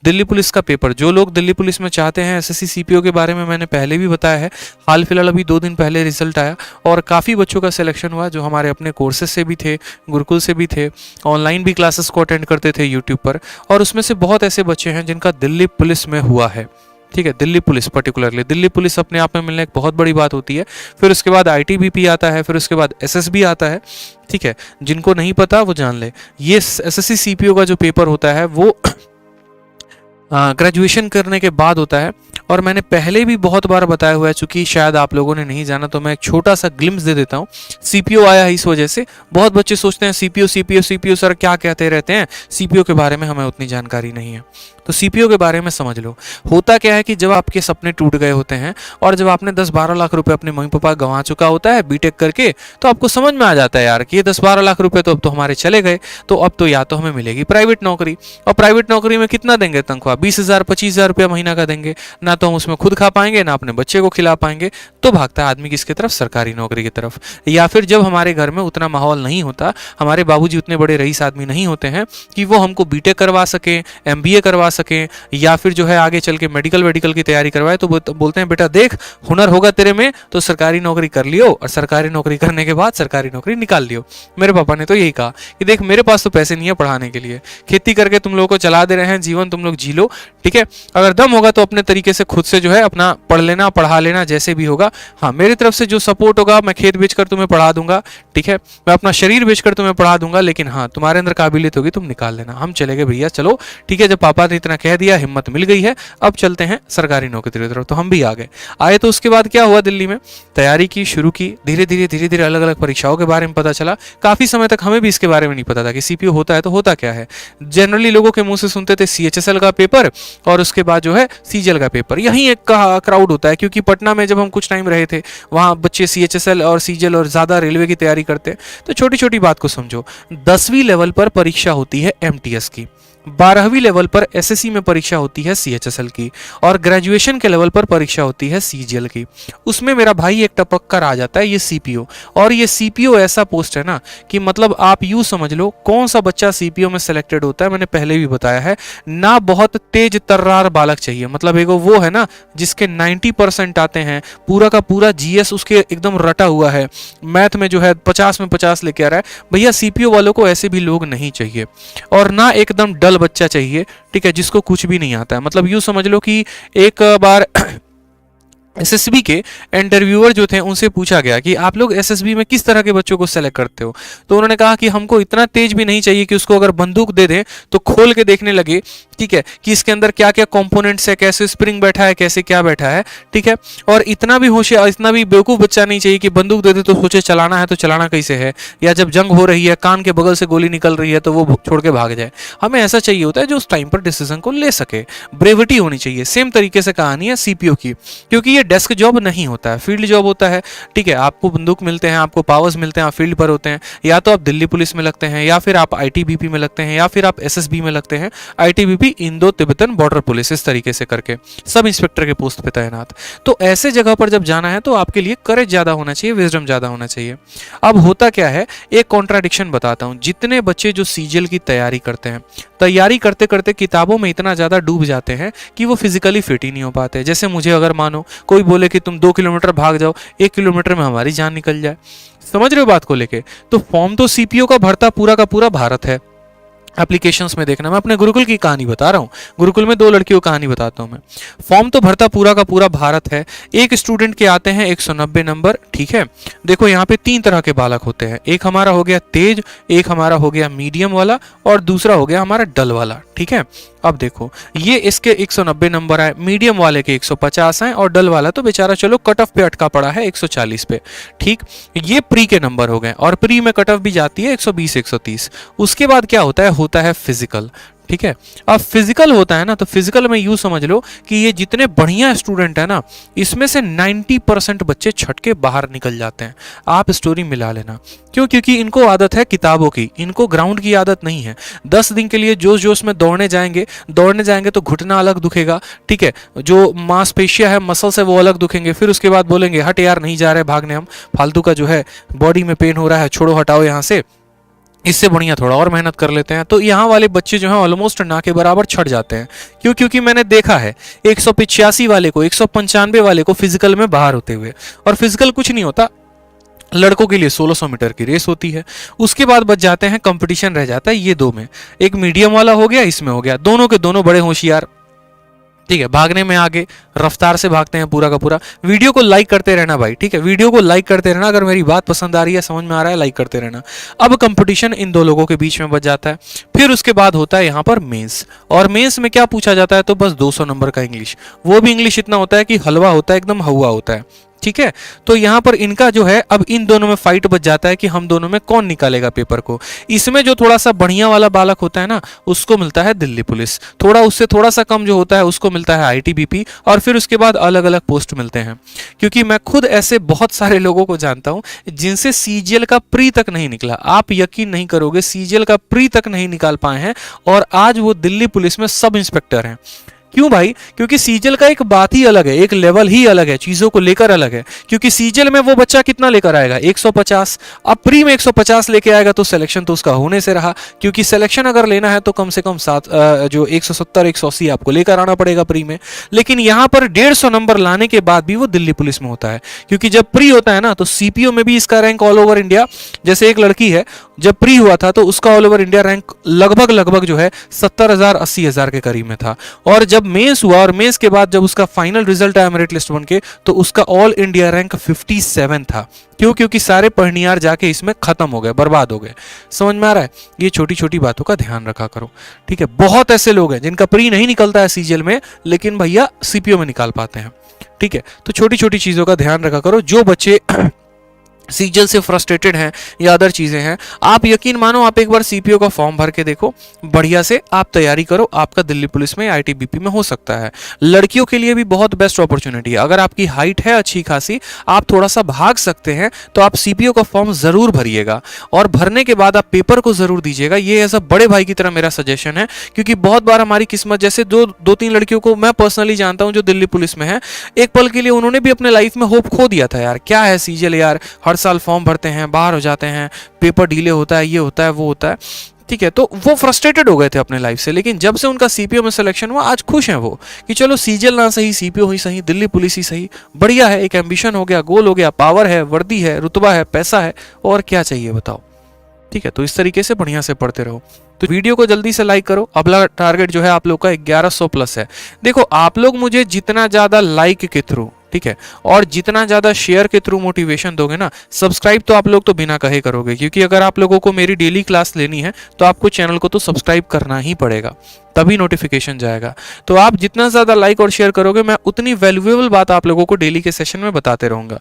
Delhi police का paper, जो लोग दिल्ली पुलिस में चाहते हैं, एसएससी सीपीओ के बारे में मैंने पहले भी बताया है। हाल फिलहाल अभी 2 दिन पहले रिजल्ट आया और काफ़ी बच्चों का सिलेक्शन हुआ जो हमारे अपने कोर्सेज से भी थे, गुरुकुल से भी थे, ऑनलाइन भी क्लासेस को अटेंड करते थे यूट्यूब पर, और उसमें से बहुत ऐसे बच्चे हैं जिनका दिल्ली पुलिस में हुआ है। ठीक है, Delhi police, particularly Delhi police अपने आप में मिलना एक बहुत बड़ी बात होती है। फिर उसके बाद आईटीबीपी आता है, फिर उसके बाद एसएसबी आता है। ठीक है, जिनको नहीं पता वो जान ले, ये एसएससी सीपीओ का जो पेपर होता है वो ग्रेजुएशन करने के बाद होता है। और मैंने पहले भी बहुत बार बताया हुआ है, चूंकि शायद आप लोगों ने नहीं जाना, तो मैं एक छोटा सा ग्लिम्स दे देता हूँ। सीपीओ आया है इस वजह से, बहुत बच्चे सोचते हैं सीपीओ सीपीओ सीपीओ सर क्या कहते रहते हैं, सीपीओ के बारे में हमें उतनी जानकारी नहीं है। तो सीपीओ के बारे में समझ लो। होता क्या है कि जब आपके सपने टूट गए होते हैं और जब आपने 10-12 लाख रुपए अपने मम्मी पापा गंवा चुका होता है बीटेक करके, तो आपको समझ में आ जाता है यार कि ये 10-12 लाख रुपए तो अब तो हमारे चले गए, तो अब तो या तो हमें मिलेगी प्राइवेट नौकरी, और प्राइवेट नौकरी में कितना देंगे तनख्वाह, 20,000-25,000 रुपया महीना का देंगे, ना तो हम उसमें खुद खा पाएंगे ना अपने बच्चे को खिला पाएंगे। तो भागता है आदमी किसकी तरफ, सरकारी नौकरी की तरफ। या फिर जब हमारे घर में उतना माहौल नहीं होता, हमारे बाबूजी उतने बड़े रईस आदमी नहीं होते हैं कि वो हमको बीटेक करवा सके, एमबीए करवा सके, या फिर जो है आगे चल के मेडिकल की तैयारी करवाए, तो बोलते हैं बेटा देख हुनर होगा तेरे में तो सरकारी नौकरी कर लियो, और सरकारी नौकरी करने के बाद सरकारी नौकरी निकाल लियो। मेरे पापा ने तो यही कहा कि देख मेरे पास तो पैसे नहीं है पढ़ाने के लिए, खेती करके तुम लोगों को चला दे रहे हैं, जीवन तुम लोग जी लो, ठीक है, अगर दम होगा तो अपने तरीके से खुद से जो है अपना पढ़ लेना, पढ़ा लेना, जैसे भी होगा। हाँ, मेरी तरफ से जो सपोर्ट होगा, मैं खेत बेचकर तुम्हें पढ़ा दूंगा, ठीक है, मैं अपना शरीर बेचकर तुम्हें पढ़ा दूंगा, लेकिन हाँ तुम्हारे अंदर काबिलियत होगी, तुम निकाल लेना। हम चले गए भैया, चलो ठीक है, जब पापा ने इतना कह दिया, हिम्मत मिल गई है, अब चलते हैं सरकारी नौकरी की तरफ। तो हम भी आ गए। आए तो उसके बाद क्या हुआ, दिल्ली में तैयारी की, शुरू की, धीरे धीरे अलग अलग परीक्षाओं के बारे में पता चला। काफी समय तक हमें भी इसके बारे में नहीं पता था कि सीपीओ होता है तो होता क्या है। जनरली लोगों के मुंह से सुनते थे सीएचएसएल का पेपर और उसके बाद जो है सीजीएल का पेपर, यही एक क्राउड होता है, क्योंकि पटना में जब हम कुछ टाइम रहे थे वहां बच्चे सीएचएसएल और सीजीएल और ज्यादा रेलवे की तैयारी करते हैं। तो छोटी छोटी बात को समझो, 10वीं लेवल पर परीक्षा होती है एमटीएस की, 12वीं लेवल पर एसएससी में परीक्षा होती है सीएचएसएल की, और ग्रेजुएशन के लेवल पर परीक्षा होती है सीजीएल की। उसमें मेरा भाई एक टपक कर आ जाता है ये सीपीओ। और ये सीपीओ ऐसा पोस्ट है ना कि मतलब आप यूं समझ लो, कौन सा बच्चा सीपीओ में सिलेक्टेड होता है, मैंने पहले भी बताया है ना, बहुत तेज तर्रार बालक चाहिए। मतलब एगो वो है ना जिसके 90% आते हैं, पूरा का पूरा जीएस उसके एकदम रटा हुआ है, मैथ में जो है 50 में 50 लेके आ रहा है। भैया सीपीओ वालों को ऐसे भी लोग नहीं चाहिए, और ना एकदम डल बच्चा चाहिए, ठीक है, जिसको कुछ भी नहीं आता है। मतलब यूं समझ लो कि एक बार एसएसबी के इंटरव्यूअर जो थे उनसे पूछा गया कि आप लोग एसएसबी में किस तरह के बच्चों को सेलेक्ट करते हो, तो उन्होंने कहा कि हमको इतना तेज भी नहीं चाहिए कि उसको अगर बंदूक दे दें तो खोल के देखने लगे, ठीक है, कि इसके अंदर क्या क्या कंपोनेंट्स है, कैसे स्प्रिंग बैठा है, कैसे क्या बैठा है, ठीक है, और इतना भी होशियार, इतना भी बेवकूफ बच्चा नहीं चाहिए कि बंदूक दे दे तो सोचे चलाना है तो चलाना कैसे है, या जब जंग हो रही है कान के बगल से गोली निकल रही है तो वो छोड़ के भाग जाए। हमें ऐसा चाहिए होता है जो उस टाइम पर डिसीजन को ले सके, ब्रेविटी होनी चाहिए। सेम तरीके से कहानी है सीपीओ की, क्योंकि ये डेस्क जॉब नहीं होता है, फील्ड जॉब होता है, ठीक है, आपको बंदूक मिलते हैं, आपको पावर्स मिलते हैं, आप फील्ड पर होते हैं, या तो आप दिल्ली पुलिस में लगते हैं, या फिर आप आईटीबीपी में लगते हैं, या फिर आप एसएसबी में लगते हैं, ITBP Indo Tibetan border police, इस तरीके से करके सब इंस्पेक्टर के पोस्ट पे तैनात। तो ऐसे जगह पर जब जाना है तो आपके लिए करेज ज्यादा होना चाहिए, विजडम ज्यादा होना चाहिए। अब होता क्या है, एक कॉन्ट्राडिक्शन बताता हूं, जितने बच्चे जो सीजीएल की तैयारी करते हैं, तैयारी करते करते किताबों में इतना ज्यादा डूब जाते हैं कि वो फिजिकली फिट ही नहीं हो पाते। जैसे मुझे अगर मानो कोई बोले कि तुम 2 किलोमीटर भाग जाओ, 1 किलोमीटर में हमारी जान निकल जाए, समझ रहे हो बात को लेके। तो फॉर्म तो सीपीओ का भरता पूरा का पूरा भारत है, एप्लीकेशंस में देखना। मैं अपने गुरुकुल की कहानी बता रहा हूँ, गुरुकुल में 2 लड़कियों की कहानी बताता हूँ मैं। फॉर्म तो भरता पूरा का पूरा भारत है। एक स्टूडेंट के आते हैं 190 नंबर, ठीक है। देखो यहाँ पे 3 तरह के बालक होते हैं, एक हमारा हो गया तेज, एक हमारा हो गया मीडियम वाला, और दूसरा हो गया हमारा डल वाला, ठीक है। अब देखो ये इसके 190 नंबर आए, मीडियम वाले के 150 हैं, और डल वाला तो बेचारा चलो कट ऑफ पे अटका पड़ा है 140 पे, ठीक। ये प्री के नंबर हो गए, और प्री में कट ऑफ भी जाती है 120 130। उसके बाद क्या होता है फिजिकल, ठीक है। अब फिजिकल होता है ना, तो फिजिकल में यूं समझ लो कि ये जितने बढ़िया स्टूडेंट है ना, इसमें से 90% बच्चे छट के बाहर निकल जाते हैं। आप स्टोरी मिला लेना, क्यों? क्योंकि इनको आदत है किताबों की, इनको ग्राउंड की आदत नहीं है। 10 दिन के लिए जोश जोश में दौड़ने जाएंगे तो घुटना अलग दुखेगा, ठीक है, जो मांसपेशियां है, मसल्स है, वो अलग दुखेंगे। फिर उसके बाद बोलेंगे हट यार नहीं जा रहे भागने, हम फालतू का जो है बॉडी में पेन हो रहा है, छोड़ो हटाओ यहाँ से, इससे बढ़िया थोड़ा और मेहनत कर लेते हैं। तो यहाँ वाले बच्चे जो हैं ऑलमोस्ट ना के बराबर छट जाते हैं। क्यों? क्योंकि मैंने देखा है 185 वाले को, 195 वाले को फिजिकल में बाहर होते हुए। और फिजिकल कुछ नहीं होता, लड़कों के लिए 1600 मीटर की रेस होती है। उसके बाद बच जाते हैं, कंपटीशन रह जाता है ये दो में, एक मीडियम वाला हो गया, इसमें हो गया। दोनों के दोनों बड़े होशियार, ठीक है, भागने में आगे रफ्तार से भागते हैं पूरा का पूरा। वीडियो को लाइक करते रहना भाई, ठीक है, वीडियो को लाइक करते रहना। अगर मेरी बात पसंद आ रही है, समझ में आ रहा है, लाइक करते रहना। अब कंपटीशन इन दो लोगों के बीच में बच जाता है। फिर उसके बाद होता है यहाँ पर मेंस, और मेंस में क्या पूछा जाता है? तो बस 200 नंबर का इंग्लिश। वो भी इंग्लिश इतना होता है कि हलवा होता है, एकदम हवा होता है, ठीक है। तो यहाँ पर इनका जो है, अब इन दोनों में फाइट बच जाता है कि हम दोनों में कौन निकालेगा पेपर को। इसमें जो थोड़ा सा बढ़िया वाला बालक होता है ना, उसको मिलता है दिल्ली पुलिस। थोड़ा उससे थोड़ा सा कम जो होता है, उसको मिलता है आईटीबीपी। और फिर उसके बाद अलग अलग पोस्ट मिलते हैं। क्योंकि मैं खुद ऐसे बहुत सारे लोगों को जानता हूं जिनसे सीजीएल का प्री तक नहीं निकला। आप यकीन नहीं करोगे, सीजीएल का प्री तक नहीं निकाल पाए हैं, और आज वो दिल्ली पुलिस में सब इंस्पेक्टर हैं। क्यों भाई? क्योंकि सीजल का एक बात ही अलग है, एक लेवल ही अलग है, चीजों को लेकर अलग है। क्योंकि सीजल में वो बच्चा कितना लेकर आएगा? 150। अब प्री में 150 लेके आएगा तो सिलेक्शन तो उसका होने से रहा। क्योंकि सिलेक्शन अगर लेना है तो कम से कम 170 180 आपको लेकर आना पड़ेगा प्री में। लेकिन यहाँ पर 150 नंबर लाने के बाद भी वो दिल्ली पुलिस में होता है। क्योंकि जब प्री होता है ना, तो सीपीओ में भी इसका रैंक ऑल ओवर इंडिया, जैसे एक लड़की है, जब प्री हुआ था तो उसका ऑल ओवर इंडिया रैंक लगभग जो है 70,000 80,000 के करीब में था। और जब मेंस हुआ, और मेंस के बाद जब उसका फाइनल रिजल्ट आया मेरिट लिस्ट बन के, तो उसका ऑल इंडिया रैंक 57 था। क्यों? क्योंकि सारे पढ़नियार जाके इसमें खत्म हो गए, बर्बाद हो गए। समझ में आ रहा है? ये छोटी छोटी बातों का ध्यान रखा करो, ठीक है। बहुत ऐसे लोग हैं जिनका प्री नहीं निकलता है सीजीएल में, लेकिन भैया सीपीओ में निकाल पाते हैं, ठीक है। तो छोटी छोटी चीजों का ध्यान रखा करो। जो बच्चे सीजीएल से फ्रस्ट्रेटेड हैं या अदर चीजें हैं, आप यकीन मानो, आप एक बार सीपीओ का फॉर्म भर के देखो, बढ़िया से आप तैयारी करो, आपका दिल्ली पुलिस में आईटीबीपी में हो सकता है। लड़कियों के लिए भी बहुत बेस्ट अपॉर्चुनिटी है। अगर आपकी हाइट है अच्छी खासी, आप थोड़ा सा भाग सकते हैं, तो आप सीपीओ का फॉर्म जरूर भरिएगा। और भरने के बाद आप पेपर को जरूर दीजिएगा। ये एज अ बड़े भाई की तरह मेरा सजेशन है। क्योंकि बहुत बार हमारी किस्मत, जैसे दो तीन लड़कियों को मैं पर्सनली जानता हूं जो दिल्ली पुलिस में है, एक पल के लिए उन्होंने भी अपने लाइफ में होप खो दिया था। यार क्या है सीजीएल, यार हर साल फॉर्म भरते हैं, बाहर हो जाते हैं, पेपर डिले होता है, ये होता है, वो होता है, ठीक है। तो वो फ्रस्ट्रेटेड हो गए थे अपने लाइफ से। लेकिन जब से उनका सीपीओ में सिलेक्शन हुआ, आज खुश हैं वो कि चलो सीजीएल ना सही, सीपीओ ही सही, दिल्ली पुलिस ही सही, बढ़िया है। एक एम्बिशन हो गया, गोल हो गया, पावर है, वर्दी है, रुतबा है, पैसा है, और क्या चाहिए बताओ, ठीक है। तो इस तरीके से बढ़िया से पढ़ते रहो। तो वीडियो को जल्दी से लाइक करो। अगला टारगेट जो है आप लोग का 1100 प्लस है। देखो, आप लोग मुझे जितना ज्यादा लाइक के थ्रू, ठीक है, और जितना ज्यादा शेयर के थ्रू मोटिवेशन दोगे ना, सब्सक्राइब तो आप लोग तो बिना कहे करोगे। क्योंकि अगर आप लोगों को मेरी डेली क्लास लेनी है तो आपको चैनल को तो सब्सक्राइब करना ही पड़ेगा, तभी नोटिफिकेशन जाएगा। तो आप जितना ज्यादा लाइक और शेयर करोगे, मैं उतनी वैल्यूएबल बात आप लोगों को डेली के सेशन में बताते रहूंगा।